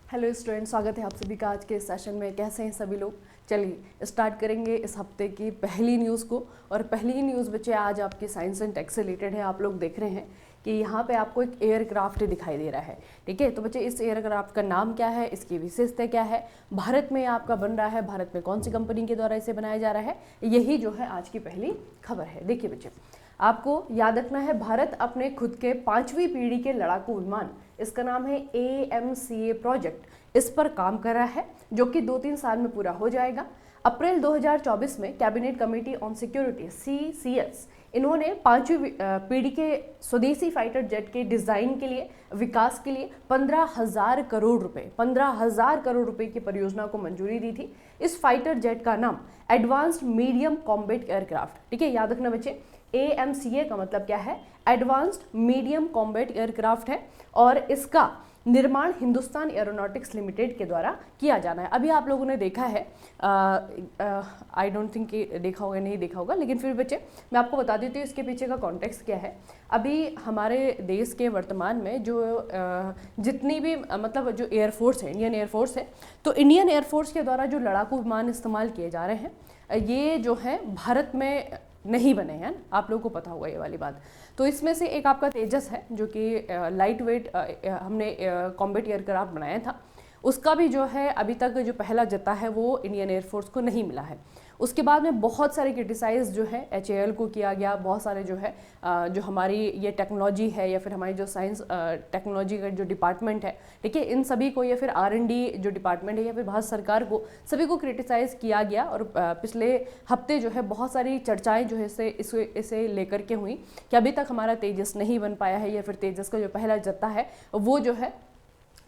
Hello student, स्वागत है आप सभी का आज के सेशन में। कैसे हैं सभी लोग? चलिए स्टार्ट करेंगे इस हफ्ते की पहली न्यूज़ को। और पहली न्यूज़ बच्चे आज आपकी साइंस एंड टेक से रिलेटेड है। आप लोग देख रहे हैं कि यहाँ पे आपको एक एयरक्राफ्ट दिखाई दे रहा है। ठीक है, तो बच्चे इस एयरक्राफ्ट का नाम क्या है, इसकी विशेषता क्या है, भारत में आपका बन रहा है, भारत में कौन सी कंपनी के द्वारा इसे बनाया जा रहा है, यही जो है आज की पहली खबर है। देखिए बच्चे, आपको याद रखना है, भारत अपने खुद के 5वीं पीढ़ी के लड़ाकू विमान, इसका नाम है AMCA प्रोजेक्ट, इस पर काम कर रहा है, जो कि 2-3 साल में पूरा हो जाएगा। अप्रैल 2024 में cabinet committee on security CCS इन्होंने 5वीं पीढ़ी के स्वदेशी फाइटर जेट के डिज़ाइन के लिए, विकास के लिए 15,000 करोड़ रुपए की परियोजना को मंजूरी दी थी। इस फाइटर जेट का नाम एडवांस्ड मीडियम कॉम्बैट एयरक्राफ्ट, ठीक है, याद रखना बच्चे, AMCA का मतलब क्या है, एडवांस्ड मीडियम कॉम्बैट एयरक्राफ्ट है, और इसका निर्माण हिंदुस्तान एरोनॉटिक्स लिमिटेड के द्वारा किया जाना है। अभी आप लोगों ने देखा है, आई डोंट थिंक कि देखा होगा, नहीं देखा होगा, लेकिन फिर बच्चे मैं आपको बता देती हूँ इसके पीछे का कॉन्टेक्स्ट क्या है। अभी हमारे देश के वर्तमान में जो जितनी भी मतलब जो एयरफोर्स है, इंडियन एयरफोर्स है, तो इंडियन एयरफोर्स के द्वारा जो लड़ाकू विमान इस्तेमाल किए जा रहे हैं, ये जो है भारत में नहीं बने हैं, आप लोगों को पता होगा ये वाली बात। तो इसमें से एक आपका तेजस है, जो कि लाइट वेट हमने कॉम्बैट एयरक्राफ्ट बनाया था, उसका भी जो है अभी तक जो पहला जत्था है वो इंडियन एयरफोर्स को नहीं मिला है। उसके बाद में बहुत सारे क्रिटिसाइज जो है HAL को किया गया, बहुत सारे जो है जो हमारी ये टेक्नोलॉजी है या फिर हमारी जो साइंस टेक्नोलॉजी का जो डिपार्टमेंट है, ठीक है, इन सभी को, या फिर R&D जो डिपार्टमेंट है, या फिर भारत सरकार को, सभी को क्रिटिसाइज किया गया। और पिछले हफ्ते जो है बहुत सारी चर्चाएं जो है इसे लेकर के हुई कि अभी तक हमारा तेजस नहीं बन पाया है, या फिर तेजस का जो पहला जत्था है वो जो है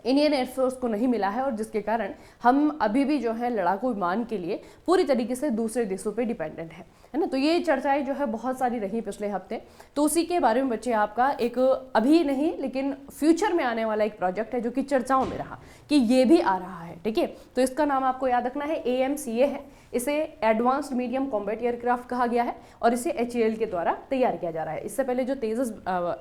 इंडियन एयरफोर्स को नहीं मिला है, और जिसके कारण हम अभी भी जो है लड़ाकू विमान के लिए पूरी तरीके से दूसरे देशों पे डिपेंडेंट है ना। तो ये चर्चाएं जो है बहुत सारी रही पिछले हफ्ते। तो उसी के बारे में बच्चे आपका एक अभी नहीं लेकिन फ्यूचर में आने वाला एक प्रोजेक्ट है जो कि चर्चाओं में रहा कि ये भी आ रहा है। ठीक है, तो इसका नाम आपको याद रखना है, AMCA है, इसे एडवांस्ड मीडियम कॉम्बैट एयरक्राफ्ट कहा गया है, और इसे HAL के द्वारा तैयार किया जा रहा है। इससे पहले जो तेजस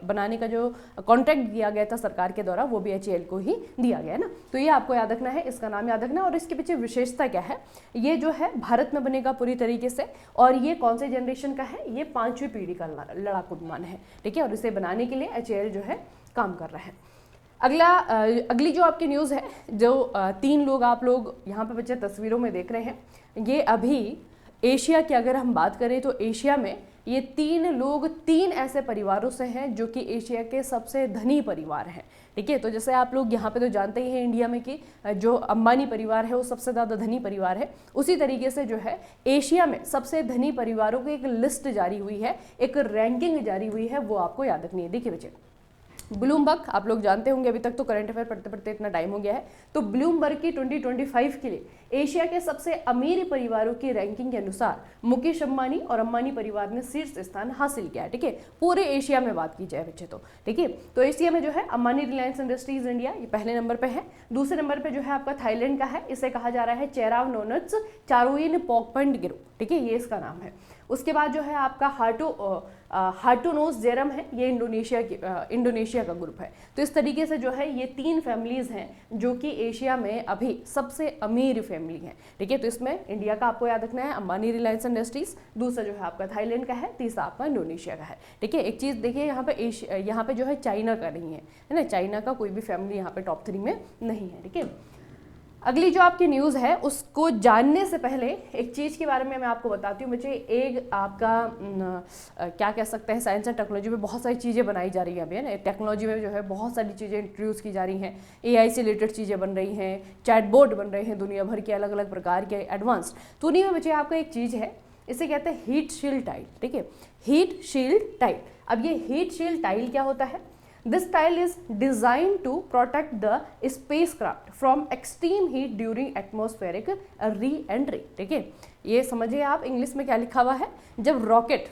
बनाने का जो कॉन्ट्रैक्ट दिया गया था सरकार के द्वारा, वो भी HAL को ही दिया गया है ना। तो ये आपको याद रखना है, इसका नाम याद रखना है। और इसके पीछे विशेषता क्या है, ये जो है भारत में बनेगा पूरी तरीके से, और ये कौन से जनरेशन का है, ये 5वीं पीढ़ी का लड़ाकू विमान है। ठीक है, और इसे बनाने के लिए HAL जो है काम कर रहा है। अगली जो आपकी न्यूज़ है, जो 3 लोग आप लोग यहाँ पे बच्चे तस्वीरों में देख रहे हैं, ये अभी एशिया की अगर हम बात करें तो एशिया में ये 3 लोग 3 ऐसे परिवारों से हैं जो कि एशिया के सबसे धनी परिवार हैं। ठीक है, तो जैसे आप लोग यहाँ पे तो जानते ही हैं इंडिया में कि जो अंबानी परिवार है वो सबसे ज़्यादा धनी परिवार है, उसी तरीके से जो है एशिया में सबसे धनी परिवारों की एक लिस्ट जारी हुई है, एक रैंकिंग जारी हुई है, वो आपको याद रखनी है। देखिए बच्चे, ब्लूमबर्ग आप लोग जानते होंगे, अभी तक तो करंट अफेयर पढ़ते पढ़ते इतना टाइम हो गया है, तो ब्लूमबर्ग की 2025 के लिए एशिया के सबसे अमीर परिवारों की रैंकिंग के अनुसार मुकेश अंबानी और अंबानी परिवार ने शीर्ष स्थान हासिल किया है। ठीक है, पूरे एशिया में बात की जाए बच्चे तो, ठीक है, तो एशिया में जो है अंबानी रिलायंस इंडस्ट्रीज इंडिया ये पहले नंबर पे है। दूसरे नंबर पे जो है आपका थाईलैंड का है, इसे कहा जा रहा है चेराव नोनट्स चारोइन पॉकपंड ग्रुप। ठीक है, ये इसका नाम है। उसके बाद जो है आपका हार्टूनोस जेरम है, ये इंडोनेशिया का ग्रुप है। तो इस तरीके से जो है ये 3 फैमिलीज हैं जो कि एशिया में अभी सबसे अमीर फैमिली हैं। ठीक है, तो इसमें इंडिया का आपको याद रखना है अंबानी रिलायंस इंडस्ट्रीज, दूसरा जो है आपका थाईलैंड का है, तीसरा आपका इंडोनेशिया का है। ठीक है, एक चीज़ देखिए यहाँ पे जो है चाइना का नहीं है ना, चाइना का कोई भी फैमिली यहाँ पे टॉप 3 में नहीं है। ठीक है, अगली जो आपकी न्यूज़ है उसको जानने से पहले एक चीज़ के बारे में मैं आपको बताती हूँ बच्चे। एक आपका क्या कह सकते हैं, साइंस एंड टेक्नोलॉजी में बहुत सारी चीज़ें बनाई जा रही हैं अभी, है ना। टेक्नोलॉजी में जो है बहुत सारी चीज़ें इंट्रोड्यूस की जा रही हैं, AI से रिलेटेड चीज़ें बन रही हैं, चैटबॉट बन रहे हैं दुनिया भर के अलग अलग प्रकार के एडवांस्ड। तो उन्हीं में बच्चे आपका एक चीज़ है, इसे कहते हैं हीट शील्ड टाइल। ठीक है, हीट शील्ड टाइल। अब ये हीट शील्ड टाइल क्या होता है? This tile is designed to protect the spacecraft from extreme heat during atmospheric re-entry। ठीक है, ये समझिए आप इंग्लिश में क्या लिखा हुआ है। जब रॉकेट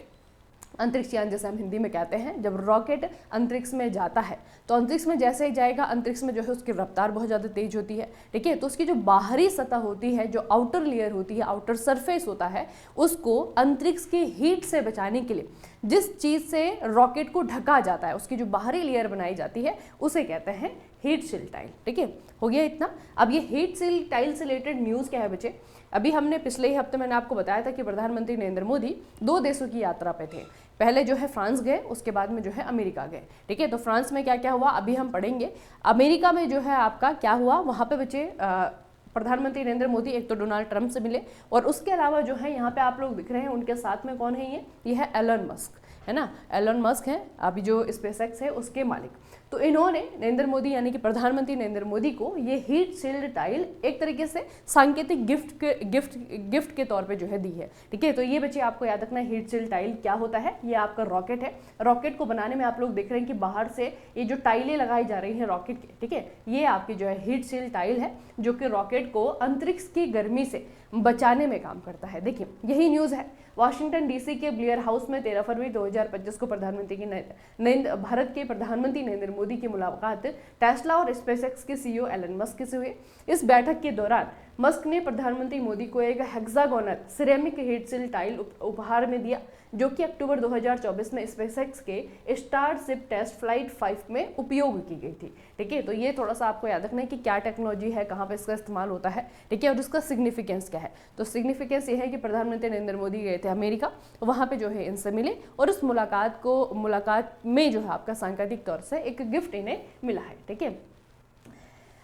अंतरिक्ष यान, जैसे हम हिंदी में कहते हैं, जब रॉकेट अंतरिक्ष में जाता है तो अंतरिक्ष में जैसे ही जाएगा, अंतरिक्ष में जो है उसकी रफ्तार बहुत ज़्यादा तेज होती है। ठीक है, तो उसकी जो बाहरी सतह होती है, जो आउटर लेयर होती है, आउटर सरफेस होता है, उसको अंतरिक्ष की हीट से बचाने के लिए जिस चीज़ से रॉकेट को ढका जाता है, उसकी जो बाहरी लेयर बनाई जाती है उसे कहते हैं हीट शील्ड टाइल। ठीक है, हो गया इतना। अब ये हीट शील्ड टाइल से रिलेटेड न्यूज़ क्या है बच्चे, अभी हमने पिछले ही हफ्ते मैंने आपको बताया था कि प्रधानमंत्री नरेंद्र मोदी 2 देशों की यात्रा पे थे। पहले जो है फ्रांस गए, उसके बाद में जो है अमेरिका गए। ठीक है, तो फ्रांस में क्या क्या हुआ अभी हम पढ़ेंगे। अमेरिका में जो है आपका क्या हुआ, वहाँ पे बच्चे प्रधानमंत्री नरेंद्र मोदी एक तो डोनाल्ड ट्रंप से मिले, और उसके अलावा जो है यहाँ पे आप लोग दिख रहे हैं उनके साथ में कौन है, ये है एलन मस्क, है ना। एलन मस्क है अभी जो स्पेसएक्स है उसके मालिक। तो इन्होंने नरेंद्र मोदी यानी कि प्रधानमंत्री नरेंद्र मोदी को ये हीट शील्ड टाइल एक तरीके से सांकेतिक गिफ्ट के तौर पे जो है दी है। ठीक है, तो ये बच्चे आपको याद रखना है हीट शील्ड टाइल क्या होता है। ये आपका रॉकेट है, रॉकेट को बनाने में आप लोग देख रहे हैं कि बाहर से ये जो टाइलें लगाई जा रही हैं रॉकेट की, ठीक है, ये आपकी जो है हीट शील्ड टाइल है जो कि रॉकेट को अंतरिक्ष की गर्मी से बचाने में काम करता है। देखिए यही न्यूज़ है। वाशिंगटन डीसी के ब्लेयर हाउस में 13 फरवरी 2025 को भारत के प्रधानमंत्री नरेंद्र मोदी की मुलाकात टेस्ला और स्पेसएक्स के सीईओ एलन मस्क से हुई। इस बैठक के दौरान मस्क ने प्रधानमंत्री मोदी को एक hexagonal ceramic heat shield tile उपहार में दिया, जो कि अक्टूबर 2024 में स्पेसएक्स के स्टारशिप टेस्ट फ्लाइट 5 में उपयोग की गई थी। ठीक है, तो ये थोड़ा सा आपको याद रखना है कि क्या टेक्नोलॉजी है, कहाँ पे इसका इस्तेमाल होता है। ठीक है, और इसका सिग्निफिकेंस क्या है। तो सिग्निफिकेंस ये है कि प्रधानमंत्री नरेंद्र मोदी गए थे अमेरिका, वहाँ पे जो है इनसे मिले, और उस मुलाकात में जो है आपका सांकेतिक तौर से एक गिफ्ट इन्हें मिला है। ठीक है,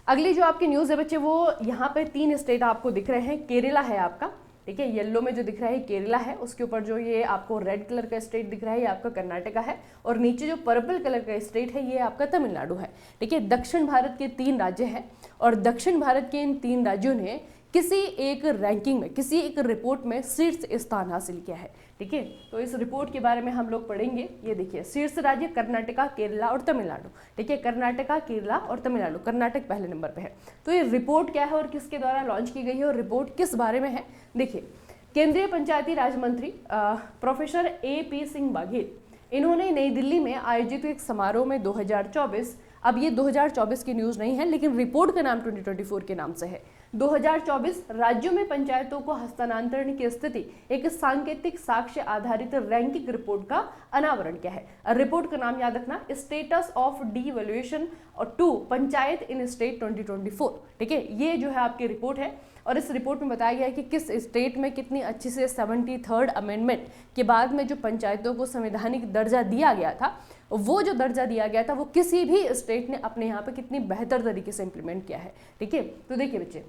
अगली जो आपकी न्यूज़ है बच्चे वो यहाँ पे 3 स्टेट आपको दिख रहे हैं। केरला है आपका, ठीक है, येलो में जो दिख रहा है केरला है, उसके ऊपर जो ये आपको रेड कलर का स्टेट दिख रहा है ये आपका कर्नाटका है, और नीचे जो पर्पल कलर का स्टेट है ये आपका तमिलनाडु है। ठीक है, दक्षिण भारत के 3 राज्य हैं, और दक्षिण भारत के इन 3 राज्यों ने किसी एक रैंकिंग में, किसी एक रिपोर्ट में शीर्ष स्थान हासिल किया है। ठीक है, तो इस रिपोर्ट के बारे में हम लोग पढ़ेंगे। ये देखिए शीर्ष राज्य कर्नाटका, केरला और तमिलनाडु। ठीक है, कर्नाटका, केरला और तमिलनाडु, कर्नाटक पहले नंबर पे है। तो ये रिपोर्ट क्या है और किसके द्वारा लॉन्च की गई है और रिपोर्ट किस बारे में है, देखिए केंद्रीय पंचायती राज मंत्री प्रोफेसर AP सिंह बाघेल, इन्होंने नई दिल्ली में आयोजित एक समारोह में 2024, अब ये 2024 की न्यूज़ नहीं है लेकिन रिपोर्ट का नाम 2024 के नाम से है, 2024 राज्यों में पंचायतों को हस्तांतरण की स्थिति एक सांकेतिक साक्ष्य आधारित रैंकिंग रिपोर्ट का अनावरण किया है। रिपोर्ट का नाम याद रखना, status of devaluation to panchayat in state 2024। ठीक है, ये जो है आपकी रिपोर्ट है, और इस रिपोर्ट में बताया गया है कि किस स्टेट में कितनी अच्छी से 73rd अमेंडमेंट के बाद में जो पंचायतों को संवैधानिक दर्जा दिया गया था, वो जो दर्जा दिया गया था वो किसी भी स्टेट ने अपने यहाँ पे कितनी बेहतर तरीके से इंप्लीमेंट किया है। ठीक है, तो देखिए बच्चे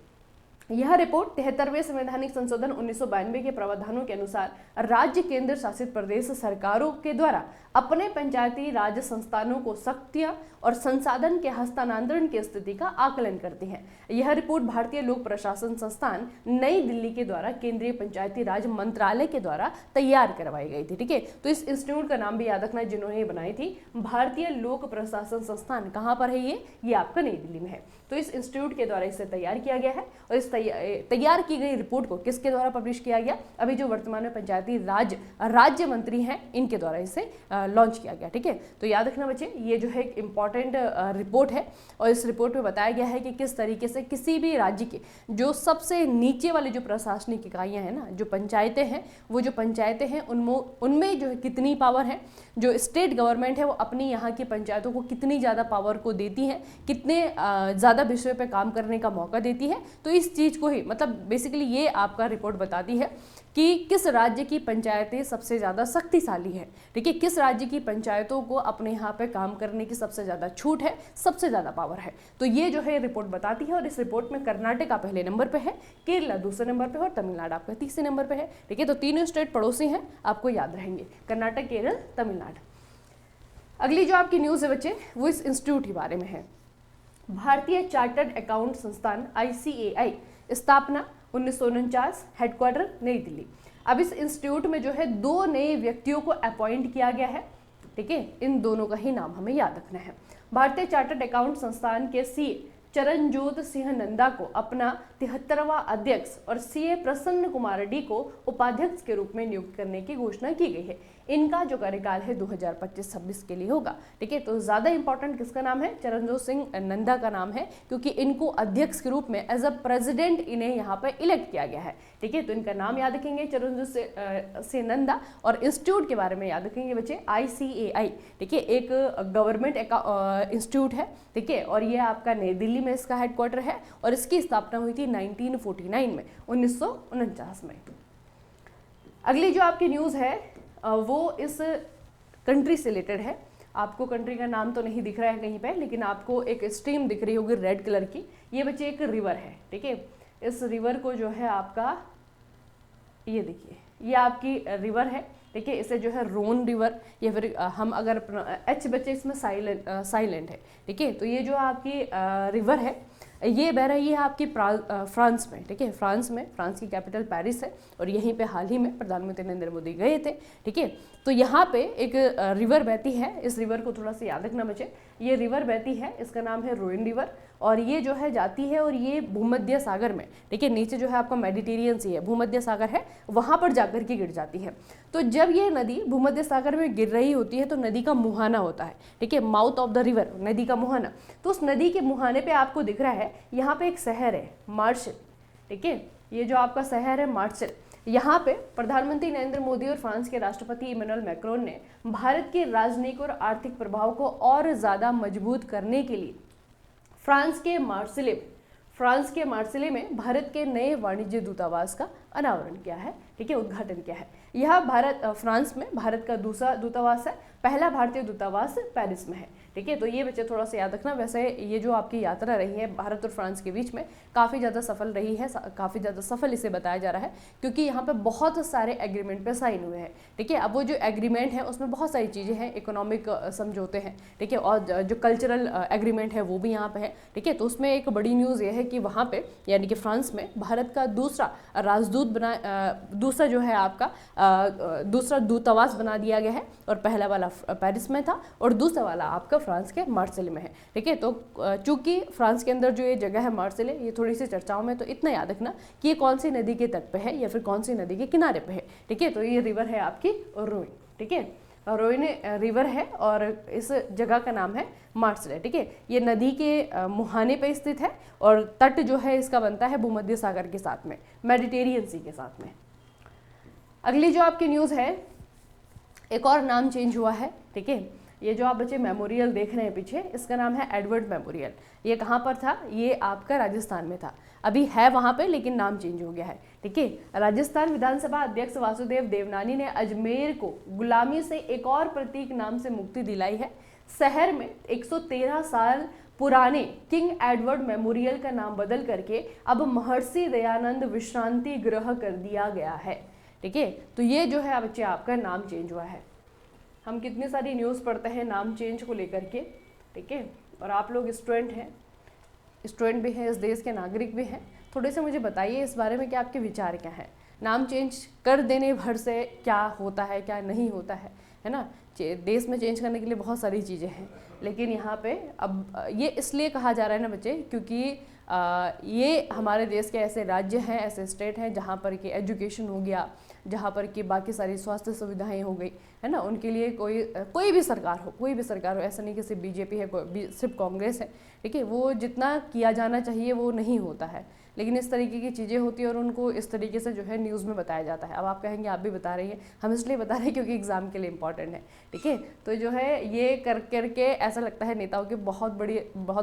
यह रिपोर्ट 73वें संवैधानिक संशोधन 1992 के प्रावधानों के अनुसार राज्य केंद्र शासित प्रदेश सरकारों के द्वारा अपने पंचायती राज संस्थानों को शक्तियां और संसाधन के हस्तांतरण की स्थिति का आकलन करती है। यह रिपोर्ट भारतीय लोक प्रशासन संस्थान नई दिल्ली के द्वारा केंद्रीय पंचायती राज मंत्रालय के द्वारा तैयार करवाई गई थी। ठीक है, तो इस इंस्टीट्यूट का नाम भी याद रखना जिन्होंने ये बनाई थी, भारतीय लोक प्रशासन संस्थान। कहाँ पर है ये आपका नई दिल्ली में है। तो इस इंस्टीट्यूट के द्वारा इसे तैयार किया गया है, और इस तैयार की गई रिपोर्ट को किसके द्वारा पब्लिश किया गया, अभी जो वर्तमान में पंचायती राज राज्य मंत्री हैं इनके द्वारा इसे लॉन्च किया गया। ठीक है, तो याद रखना बच्चे ये जो है एक इम्पॉर्टेंट रिपोर्ट है, और इस रिपोर्ट में बताया गया है कि किस तरीके से किसी भी राज्य के जो सबसे नीचे वाली जो प्रशासनिक इकाइयां हैं ना, जो पंचायतें हैं, वो जो पंचायतें हैं उनमें जो है कितनी पावर है, जो स्टेट गवर्नमेंट है वो अपनी यहाँ की पंचायतों को कितनी ज़्यादा पावर को देती है, कितने ज़्यादा विषय पे काम करने का मौका देती है। तो इस चीज़ को ही मतलब बेसिकली ये आपका रिपोर्ट बताती है कि किस राज्य की पंचायतें सबसे ज़्यादा शक्तिशाली है। ठीक है, किस राज्य की पंचायतों को अपने यहाँ पे काम करने की सबसे ज़्यादा छूट है, सबसे ज़्यादा पावर है। तो ये जो है रिपोर्ट बताती है, और इस रिपोर्ट में कर्नाटका पहले नंबर पे है, केरला दूसरे नंबर पे है, और तमिलनाडु आपका तीसरे नंबर पे है। ठीक है, तो तीनों स्टेट पड़ोसी हैं, आपको याद रहेंगे, कर्नाटक, केरल, तमिलनाडु। अगली जो आपकी न्यूज़ है बच्चे वो इस इंस्टीट्यूट के बारे में है। भारतीय चार्टर्ड अकाउंट संस्थान ICAI, स्थापना 1949, हेडक्वार्टर नई दिल्ली। अब इस इंस्टीट्यूट में जो है 2 नए व्यक्तियों को अपॉइंट किया गया है। ठीक है, इन दोनों का ही नाम हमें याद रखना है। भारतीय चार्टर्ड अकाउंट संस्थान के चरणजोत सिंह नंदा को अपना 73वां अध्यक्ष और सीए प्रसन्न कुमार रेड्डी को उपाध्यक्ष के रूप में नियुक्त करने की घोषणा की गई है। इनका जो कार्यकाल है 2025-26 के लिए होगा। ठीक है, तो ज्यादा इंपॉर्टेंट किसका नाम है? चरणजोत सिंह नंदा का नाम है, क्योंकि इनको अध्यक्ष के रूप में एज अ प्रेसिडेंट इन्हें यहाँ पर इलेक्ट किया गया है। ठीक है, तो इनका नाम याद रखेंगे चरणजोत सिंह नंदा। और इंस्टीट्यूट के बारे में याद रखेंगे बच्चे, ICAI। ठीक है, एक गवर्नमेंट इंस्टीट्यूट है। ठीक है, और ये आपका नई दिल्ली में इसका हेडक्वार्टर है और इसकी स्थापना हुई थी 1949 में, 1949 में। अगली जो आपकी न्यूज़ है वो इस कंट्री से रिलेटेड है। आपको कंट्री का नाम तो नहीं दिख रहा है कहीं पे, लेकिन आपको एक स्ट्रीम दिख रही होगी रेड कलर की। ये बच्चे एक रिवर है। ठीक है, इस रिवर को जो है आपका, ये देखिए, ये आपकी रिवर है। ठीक है, इसे जो है रोन रिवर, या फिर हम अगर एच बच्चे इसमें साइलेंट है। ठीक है, तो ये जो आपकी रिवर है ये बह रही है आपकी फ्रांस में। ठीक है, फ्रांस की कैपिटल पेरिस है और यहीं पे हाल ही में प्रधानमंत्री नरेंद्र मोदी गए थे। ठीक है, तो यहाँ पे एक रिवर बहती है। इस रिवर को थोड़ा सा याद रखना बच्चे, ये रिवर बहती है, इसका नाम है रोइन रिवर। और ये जो है जाती है और ये भूमध्य सागर में, ठीक है, नीचे जो है आपका मेडिटेरियन सी है, भूमध्य सागर है, वहाँ पर जाकर के गिर जाती है। तो जब ये नदी भूमध्य सागर में गिर रही होती है तो नदी का मुहाना होता है। ठीक है, माउथ ऑफ द रिवर, नदी का मुहाना। तो उस नदी के मुहाने पे आपको दिख रहा है यहाँ पे एक शहर है मार्सेल। ठीक है, ये जो आपका शहर है मार्सेल, यहाँ पे प्रधानमंत्री नरेंद्र मोदी और फ्रांस के राष्ट्रपति इमैनुअल मैक्रोन ने भारत के राजनयिक और आर्थिक प्रभाव को और ज़्यादा मजबूत करने के लिए फ्रांस के मार्सिले में भारत के नए वाणिज्य दूतावास का अनावरण किया है। ठीक है, उद्घाटन किया है। यह फ्रांस में भारत का दूसरा दूतावास है। पहला भारतीय दूतावास पेरिस में है। ठीक है, तो ये बच्चे थोड़ा सा याद रखना। वैसे ये जो आपकी यात्रा रही है भारत और फ्रांस के बीच में काफ़ी ज़्यादा सफल रही है, काफ़ी ज़्यादा सफल इसे बताया जा रहा है, क्योंकि यहाँ पे बहुत सारे एग्रीमेंट पे साइन हुए हैं। ठीक है, अब वो जो एग्रीमेंट है उसमें बहुत सारी चीज़ें हैं, इकोनॉमिक समझौते हैं। ठीक है, और जो कल्चरल एग्रीमेंट है वो भी यहाँ पे है। ठीक है, तो उसमें एक बड़ी न्यूज़ ये है कि वहाँ पे यानी कि फ्रांस में भारत का दूसरा राजदूत दूसरा जो है आपका दूसरा दूतावास बना दिया गया है। और पहला वाला पेरिस में था और दूसरा वाला आपका फ्रांस के मार्सेले में है। ठीक है, तो चूंकि फ्रांस के अंदर जो ये जगह है मार्सेले, ये थोड़ी सी चर्चाओं में, तो इतना याद रखना कि ये कौन सी नदी के तट पे है या फिर कौन सी नदी के किनारे पे है। ठीक है, तो ये रिवर है आपकी रोइन। ठीक है, रोइन रिवर है और इस जगह का नाम है मार्सेले। ठीक है, ये नदी के मुहाने पे स्थित है और तट जो है इसका बनता है भूमध्य सागर के साथ में, मेडिटेरियन सी के साथ में। अगली जो आपकी न्यूज़ है, एक और नाम चेंज हुआ है। ठीक है, ये जो आप बच्चे मेमोरियल देख रहे हैं पीछे, इसका नाम है एडवर्ड मेमोरियल। ये कहाँ पर था? ये आपका राजस्थान में था। अभी है वहाँ पे, लेकिन नाम चेंज हो गया है। ठीक है, राजस्थान विधानसभा अध्यक्ष वासुदेव देवनानी ने अजमेर को गुलामी से एक और प्रतीक नाम से मुक्ति दिलाई है। शहर में 113 साल पुराने किंग एडवर्ड मेमोरियल का नाम बदल करके अब महर्षि दयानंद विश्रांति गृह कर दिया गया है। ठीक है, तो ये जो है बच्चे आपका नाम चेंज हुआ है। हम कितनी सारी न्यूज़ पढ़ते हैं नाम चेंज को लेकर के। ठीक है, और आप लोग स्टूडेंट भी हैं, इस देश के नागरिक भी हैं। थोड़े से मुझे बताइए इस बारे में कि आपके विचार क्या हैं। नाम चेंज कर देने भर से क्या होता है, क्या नहीं होता है ना। देश में चेंज करने के लिए बहुत सारी चीज़ें हैं, लेकिन यहाँ पे अब ये इसलिए कहा जा रहा है ना बच्चे, क्योंकि ये हमारे देश के ऐसे राज्य हैं, ऐसे स्टेट हैं जहाँ पर कि एजुकेशन हो गया, जहाँ पर कि बाकी सारी स्वास्थ्य सुविधाएं हो गई, है ना। उनके लिए कोई भी सरकार हो, ऐसा नहीं कि सिर्फ बीजेपी है, सिर्फ कांग्रेस है। ठीक है, वो जितना किया जाना चाहिए वो नहीं होता है, लेकिन इस तरीके की चीज़ें होती है और उनको इस तरीके से जो है न्यूज़ में बताया जाता है। अब आप कहेंगे आप भी बता रही हैं, हम इसलिए बता रहे हैं क्योंकि एग्ज़ाम के लिए इंपॉर्टेंट है। ठीक है, तो जो है ये करके ऐसा लगता है नेताओं के बहुत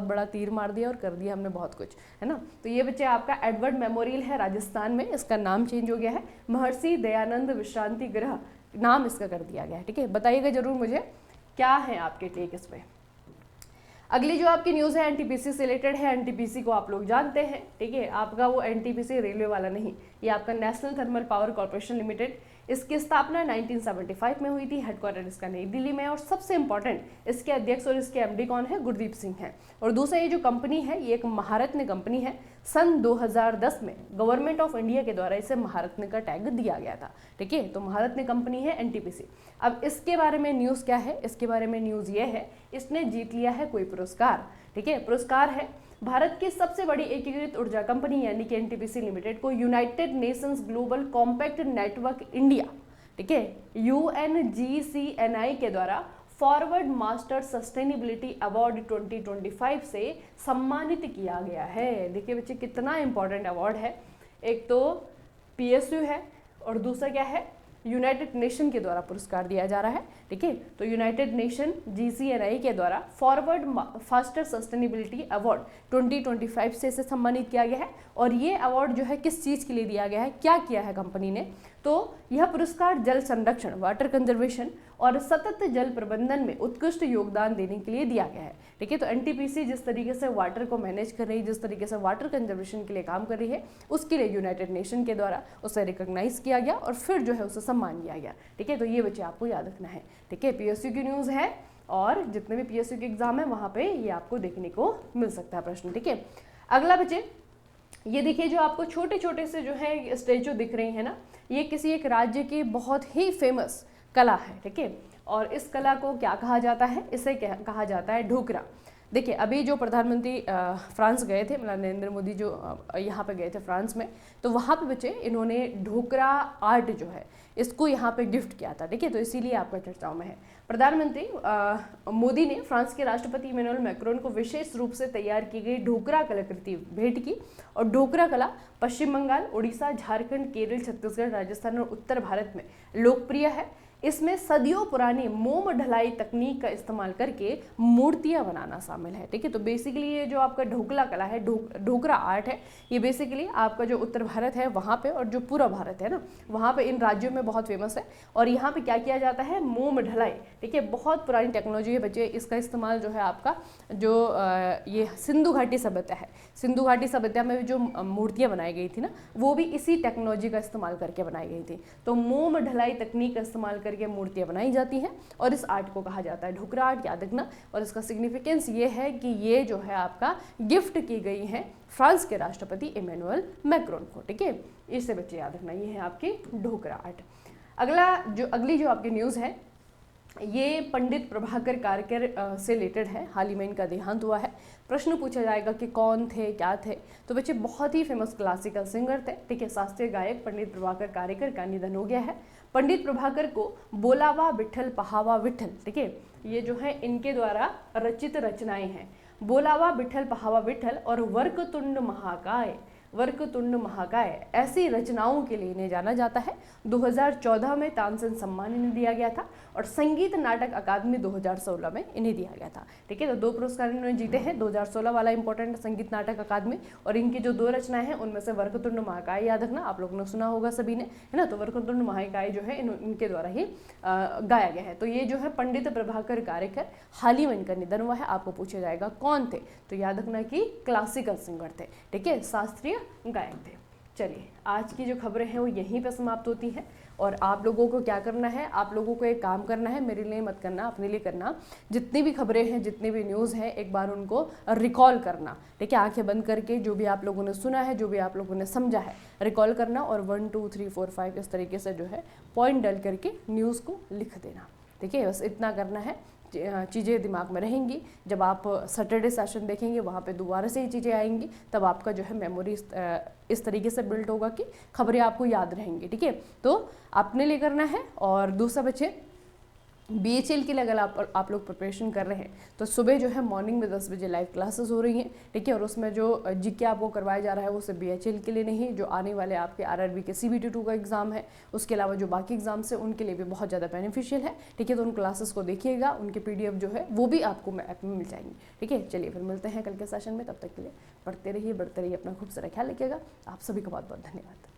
बड़ा तीर मार दिया और कर दिया हमने बहुत कुछ, है ना। तो ये बच्चे आपका एडवर्ड मेमोरियल है राजस्थान में, इसका नाम चेंज हो गया है, महर्षि दयानंद विश्रांति गृह नाम इसका कर दिया गया है। ठीक है, बताइएगा जरूर मुझे क्या है आपके टेक इसमें। अगली जो आपकी न्यूज़ है एनटीपीसी से रिलेटेड है। एनटीपीसी को आप लोग जानते हैं। ठीक है, आपका वो एनटीपीसी रेलवे वाला नहीं, ये आपका national thermal power corporation limited. इसकी स्थापना 1975 में हुई थी। हेडक्वार्टर इसका नई दिल्ली में है और सबसे इंपॉर्टेंट इसके अध्यक्ष और इसके एमडी कौन है? गुरदीप सिंह है। और दूसरा ये जो कंपनी है ये एक महारत्न कंपनी है। सन 2010 में गवर्नमेंट ऑफ इंडिया के द्वारा इसे महारत्न का टैग दिया गया था। ठीक है, तो महारत्न कंपनी है एनटीपीसी। अब इसके बारे में न्यूज़ क्या है? इसके बारे में न्यूज़ ये है, इसने जीत लिया है कोई पुरस्कार। ठीक है, पुरस्कार है भारत की सबसे बड़ी एकीकृत ऊर्जा कंपनी यानी कि एनटीपीसी लिमिटेड को United Nations global compact network India, ठीक है, UNGCNI के द्वारा फॉरवर्ड मास्टर सस्टेनेबिलिटी अवार्ड 2025 से सम्मानित किया गया है। देखिए बच्चे कितना इंपॉर्टेंट अवार्ड है, एक तो PSU है और दूसरा क्या है, यूनाइटेड नेशन के द्वारा पुरस्कार दिया जा रहा है, ठीक है। तो यूनाइटेड नेशन GCNI के द्वारा फॉरवर्ड फास्टर सस्टेनेबिलिटी अवार्ड 2025 से इसे सम्मानित किया गया है। और ये अवार्ड जो है किस चीज़ के लिए दिया गया है, क्या किया है कंपनी ने, तो यह पुरस्कार जल संरक्षण, वाटर कंजर्वेशन और सतत जल प्रबंधन में उत्कृष्ट योगदान देने के लिए दिया गया है, ठीक है। तो एनटीपीसी जिस तरीके से वाटर को मैनेज कर रही है, जिस तरीके से वाटर कंजर्वेशन के लिए काम कर रही है, उसके लिए यूनाइटेड नेशन के द्वारा उसे रिकॉग्नाइज किया गया और फिर जो है उसे सम्मान दिया गया, ठीक है। तो ये बच्चे आपको याद रखना है, ठीक है। PSU की न्यूज़ है और जितने भी PSU के एग्जाम है वहाँ पे ये आपको देखने को मिल सकता है प्रश्न, ठीक है। अगला बच्चे ये देखिए, जो आपको छोटे छोटे से जो है स्टैचू दिख रही है ना, ये किसी एक राज्य की बहुत ही फेमस कला है, ठीक है। और इस कला को क्या कहा जाता है, इसे कहा जाता है ढोकरा। देखिए अभी जो प्रधानमंत्री फ्रांस गए थे, मतलब नरेंद्र मोदी जो यहाँ पे गए थे फ्रांस में, तो वहाँ पे बच्चे इन्होंने ढोकरा आर्ट जो है इसको यहाँ पे गिफ्ट किया था, ठीक है। तो इसीलिए आपका चर्चाओं में है। प्रधानमंत्री मोदी ने फ्रांस के राष्ट्रपति इमैनुअल मैक्रोन को विशेष रूप से तैयार की गई ढोकरा कलाकृति भेंट की। और ढोकरा कला पश्चिम बंगाल, उड़ीसा, झारखंड, केरल, छत्तीसगढ़, राजस्थान और उत्तर भारत में लोकप्रिय है। इसमें सदियों पुरानी मोम ढलाई तकनीक का इस्तेमाल करके मूर्तियां बनाना शामिल है, ठीक है। तो बेसिकली ये जो आपका ढोकला कला है, ढोकरा आर्ट है, ये बेसिकली आपका जो उत्तर भारत है वहाँ पे और जो पूरा भारत है ना, वहाँ पे इन राज्यों में बहुत फेमस है। और यहाँ पे क्या किया जाता है, मोम ढलाई, ठीक है। बहुत पुरानी टेक्नोलॉजी है बच्चे, इसका इस्तेमाल जो है आपका जो ये सिंधु घाटी सभ्यता है, सिंधु घाटी सभ्यता में जो मूर्तियाँ बनाई गई थी ना, वो भी इसी टेक्नोलॉजी का इस्तेमाल करके बनाई गई थी। तो मोम ढलाई तकनीक का इस्तेमाल करके मूर्तियां बनाई जाती हैं और इस आर्ट को कहा जाता है ढोकरा आर्ट, याद रखना। और इसका सिग्निफिकेंस ये है कि ये जो है आपका गिफ्ट की गई है फ्रांस के राष्ट्रपति इमैनुअल मैक्रोन को, ठीक है। इसे बच्चे याद रखना, ये है आपकी ढोकरा आर्ट। अगली जो आपकी न्यूज़ है, ये पंडित प्रभाकर कारेकर से रिलेटेड है। हाल ही में इनका देहांत हुआ है। प्रश्न पूछा जाएगा कि कौन थे, क्या थे। तो बच्चे बहुत ही फेमस क्लासिकल सिंगर थे, ठीक है। शास्त्रीय गायक पंडित प्रभाकर कारेकर का निधन हो गया है। पंडित प्रभाकर को बोलावा विठल पहावा विठल, ठीक है, ये जो है इनके द्वारा रचित रचनाएं हैं। बोलावा विठल पहावा विठल और वर्कतुंड महाकाय, वर्कतुंड महाकाय, ऐसी रचनाओं के लिए इन्हें जाना जाता है। 2014 में तानसेन सम्मान इन्हें दिया गया था और संगीत नाटक अकादमी 2016 में इन्हें दिया गया था, ठीक है। तो 2 पुरस्कार इन्होंने जीते हैं, 2016 वाला इंपॉर्टेंट संगीत नाटक अकादमी, और इनकी जो 2 रचनाएं हैं उनमें से वर्कतुंड महाकाय, याद रखना, आप लोगों ने सुना होगा सभी ने, है ना। तो वर्कतुंड महाकाय जो है इनके द्वारा ही गाया गया है। तो ये जो है पंडित प्रभाकर कारेकर, हाल ही में इनका निधन हुआ है। आपको पूछा जाएगा कौन थे, तो याद रखना कि क्लासिकल सिंगर थे, ठीक है, शास्त्रीय गायक थे। चलिए आज की जो खबरें हैं वो यहीं पे समाप्त होती हैं। और आप लोगों को क्या करना है, आप लोगों को एक काम करना है, मेरे लिए मत करना, अपने लिए करना। जितनी भी खबरें हैं, जितनी भी न्यूज़ हैं, एक बार उनको रिकॉल करना, ठीक है। आंखें बंद करके जो भी आप लोगों ने सुना है, जो भी आप लोगों ने समझा है, रिकॉल करना और 1 2 3 4 5 इस तरीके से जो है पॉइंट डाल करके न्यूज़ को लिख देना, ठीक है। बस इतना करना है, चीज़ें दिमाग में रहेंगी। जब आप सैटरडे सेशन देखेंगे वहाँ पे दोबारा से ये चीज़ें आएंगी, तब आपका जो है मेमोरी इस तरीके से बिल्ड होगा कि खबरें आपको याद रहेंगी, ठीक है। तो अपने लिए करना है। और दूसरा बच्चे, BHL के लिए अगर आप लोग प्रिपरेशन कर रहे हैं तो सुबह जो है मॉर्निंग में 10 बजे लाइव क्लासेस हो रही हैं, ठीक है। और उसमें जो GK आपको करवाया जा रहा है वो सिर्फ BHL के लिए नहीं, जो आने वाले आपके RRB के CBT 2 का एग्जाम है, उसके अलावा जो बाकी एग्जाम्स है उनके लिए भी बहुत ज़्यादा बेनिफिशियल है, ठीक है। तो उन क्लासेस को देखिएगा, उनके PDF जो है वो भी आपको ऐप में मिल जाएंगी, ठीक है। चलिए फिर मिलते हैं कल के सेशन में, तब तक के लिए पढ़ते रहिए, बढ़ते रहिए, अपना खूब सारा ख्याल रखिएगा। आप सभी का बहुत बहुत धन्यवाद।